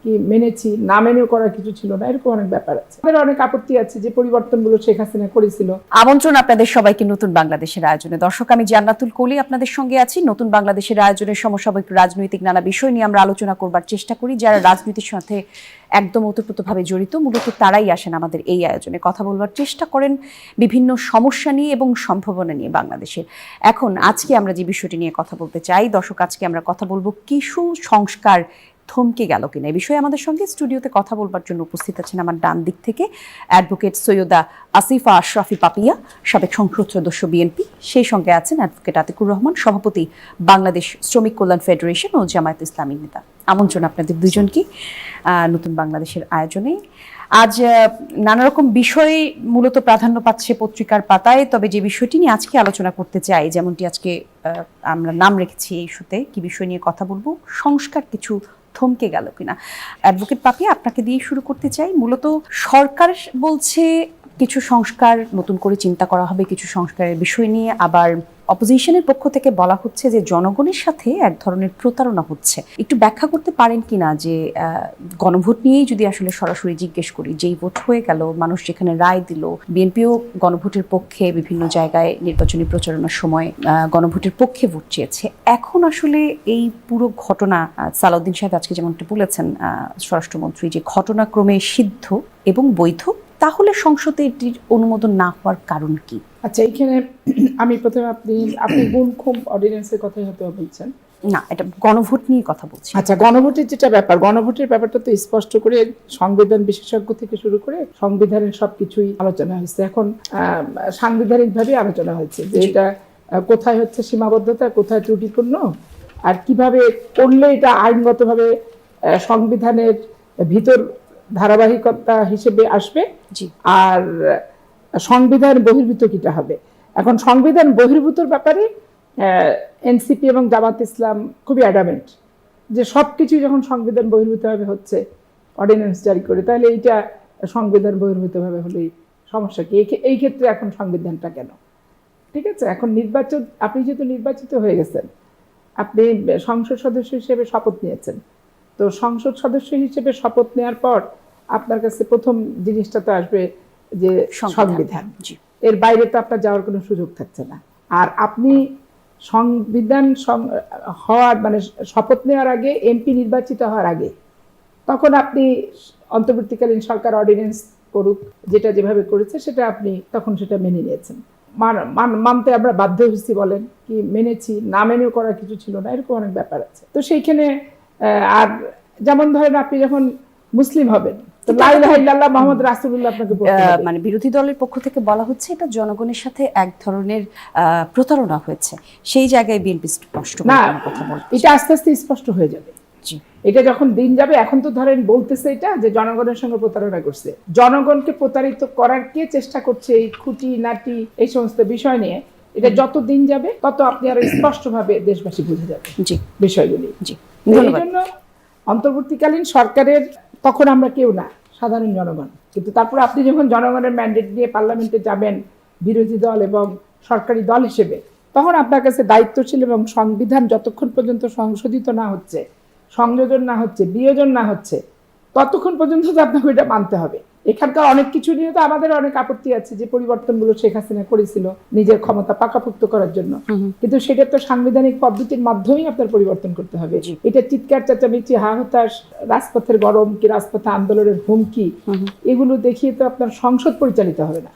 কি মেনেছি, না মেনেও করার কিছু ছিল না, এরকম অনেক ব্যাপার আছে। আমাদের অনেক আপত্তি আছে যে পরিবর্তনগুলো শেখ হাসিনা করেছিল। আমন্ত্রণ আপনাদের সবাইকে নতুন বাংলাদেশের আয়োজনে। দর্শক, আমি জান্নাতুল কলি আপনাদের সঙ্গে আছি। নতুন বাংলাদেশের আয়োজনের সমসাময়িক রাজনৈতিক নানা বিষয় নিয়ে আমরা আলোচনা করবার চেষ্টা করি। যারা রাজনীতির সাথে একদম ওতপ্রোতভাবে জড়িত, মূলত তারাই আসেন আমাদের এই আয়োজনে, কথা বলবার চেষ্টা করেন বিভিন্ন সমস্যা নিয়ে এবং সম্ভাবনা নিয়ে বাংলাদেশের। এখন আজকে আমরা যে বিষয়টি নিয়ে কথা বলতে চাই, দর্শক, আজকে আমরা কথা বলবো কিছু সংস্কার থমকে গেল কিনা। এই বিষয়ে আমাদের সঙ্গে স্টুডিওতে কথা বলবার জন্য উপস্থিত আছেন আমার ডান দিক থেকে অ্যাডভোকেট সৈয়দা আসিফা আশরাফি পাপিয়া, সাবেক সংসদ সদস্য বিএনপি। সেই সঙ্গে আছেন অ্যাডভোকেট আতিকুর রহমান, সভাপতি বাংলাদেশ শ্রমিক কল্যাণ ফেডারেশন ও জামায়াত ইসলামী নেতা। আমন্ত্রণ আপনাদের দুজনকে নতুন বাংলাদেশের আয়োজনে। আজ নানা রকম বিষয় মূলত প্রাধান্য পাচ্ছে পত্রিকার পাতায়, তবে যে বিষয়টি নিয়ে আজকে আলোচনা করতে চাই, যেমনটি আজকে আমরা নাম রেখেছি এই ইস্যুতে, কি বিষয় নিয়ে কথা বলবো, সংস্কার কিছু থমকে গেল কিনা। অ্যাডভোকেট পাপিয়া, আপনাকে দিয়ে শুরু করতে চাই। মূলত সরকার বলছে কিছু সংস্কার নতুন করে চিন্তা করা হবে, কিছু সংস্কারের বিষয় নিয়ে। আবার অপোজিশনের পক্ষ থেকে বলা হচ্ছে যে জনগণের সাথে এক ধরনের প্রতারণা হচ্ছে। একটু ব্যাখ্যা করতে পারেন কিনা যে গণভোট নিয়েই যদি আসলে সরাসরি জিজ্ঞেস করি, যেই ভোট হয়ে গেল, মানুষ যেখানে রায় দিল, বিএনপিও গণভোটের পক্ষে বিভিন্ন জায়গায় নির্বাচনী প্রচারণার সময় গণভোটের পক্ষে ভোট চেয়েছে। এখন আসলে এই পুরো ঘটনা, সালাউদ্দিন সাহেব আজকে যেমনটা বলেছেন স্বরাষ্ট্রমন্ত্রী, যে ঘটনাক্রমে সিদ্ধ এবং বৈধ, তাহলে সংসদে এটির অনুমোদন না হওয়ার কারণ কি? আচ্ছা, এইখানে আমি প্রথমে আপনি গুণক্ষম অর্ডিন্যান্সের কথাই হয়তো বলছেন না, এটা গণভোট নিয়ে কথা বলছি। আচ্ছা, গণভোটের যেটা ব্যাপার, গণভোটের ব্যাপারটা তো স্পষ্ট করে সংবিধান বিশেষজ্ঞ থেকে শুরু করে সংবিধানের সবকিছুই আলোচনা হয়েছে। এখন সাংবিধানিকভাবে আলোচনা হয়েছে যে এটা কোথায় হচ্ছে সীমাবদ্ধতা, কোথায় ত্রুটিপূর্ণ, আর কিভাবে করলে এটা আইনগতভাবে সংবিধানের ভিতর ধারাবাহিকতা হিসেবে আসবে, আর সংবিধান বহির্ভূত কিটা হবে। এখন সংবিধান বহির্ভূতর ব্যাপারে এনসিপি এবং জামাত ইসলাম খুবই অ্যাডামেন্ট যে সব কিছুই যখন সংবিধান বহির্ভূতভাবে হচ্ছে অর্ডিন্যান্স জারি করে, তাহলে এইটা সংবিধান বহির্ভূতভাবে হলেই সমস্যা কি? এই ক্ষেত্রে এখন সংবিধানটা কেন? ঠিক আছে, এখন নির্বাচন, আপনি যেহেতু নির্বাচিত হয়ে গেছেন, আপনি সংসদ সদস্য হিসেবে শপথ নিয়েছেন, তো সংসদ সদস্য হিসেবে শপথ নেওয়ার পর আপনার কাছে প্রথম জিনিসটা তো আসবে যে সংবিধান। এর বাইরে তো আপনার যাওয়ার কোনো সুযোগ থাকছে না। আর আপনি সংবিধান হওয়ার মানে শপথ নেওয়ার আগে, এমপি নির্বাচিত হওয়ার আগে, তখন আপনি অন্তর্বর্তীকালীন সরকার অর্ডিন্যান্স করুক, যেটা যেভাবে করেছে সেটা আপনি তখন সেটা মেনে নিয়েছেন। মানতে আমরা বাধ্য হয়েছি বলেন, কি মেনেছি, না মেনেও করার কিছু ছিল না, এরকম অনেক ব্যাপার আছে। তো সেইখানে আর যেমন ধরেন আপনি যখন মুসলিম হবেন, মানে বিরোধী দলের পক্ষ থেকে বলা হচ্ছে এটা জনগণের সাথে এক ধরনের প্রতারণা হয়েছে, সেই জায়গায় বিএনপি স্পষ্ট না, এটা আস্তে আস্তে স্পষ্ট হয়ে যাবে। এটা যখন দিন যাবে, এখন তো ধরেন বলতেছে এটা যে জনগণের সঙ্গে প্রতারণা করছে, জনগণকে প্রতারিত করার কে চেষ্টা করছে এই খুঁটি নাটি এই সমস্ত বিষয় নিয়ে, এটা যত দিন যাবে তত আপনি আরো স্পষ্টভাবে দেশবাসী বুঝে যাবে বিষয়গুলি। এই জন্য অন্তর্বর্তীকালীন সরকারের তখন আমরা কেউ না, সাধারণ জনগণ। কিন্তু তারপর আপনি যখন জনগণের ম্যান্ডেট নিয়ে পার্লামেন্টে যাবেন বিরোধী দল এবং সরকারি দল হিসেবে, তখন আপনার কাছে দায়িত্বশীল এবং সংবিধান যতক্ষণ পর্যন্ত সংশোধিত না হচ্ছে, সংযোজন না হচ্ছে, বিয়োজন না হচ্ছে, ততক্ষণ পর্যন্ত তো আপনাকে এটা মানতে হবে। এখানকার অনেক কিছু নিয়ে তো আমাদের অনেক আপত্তি আছে যে পরিবর্তনগুলো শেখ হাসিনা করেছিল নিজের ক্ষমতা পাকাপোক্ত করার জন্য, কিন্তু সেটা তো সাংবিধানিক পদ্ধতির মাধ্যমেই আপনার পরিবর্তন করতে হবে। এটা চিৎকার চেঁচামেচি, হা হতাশ, রাজপথের গরম কি রাজপথে আন্দোলনের হুমকি, এগুলো দেখিয়ে তো আপনার সংসদ পরিচালিত হবে না।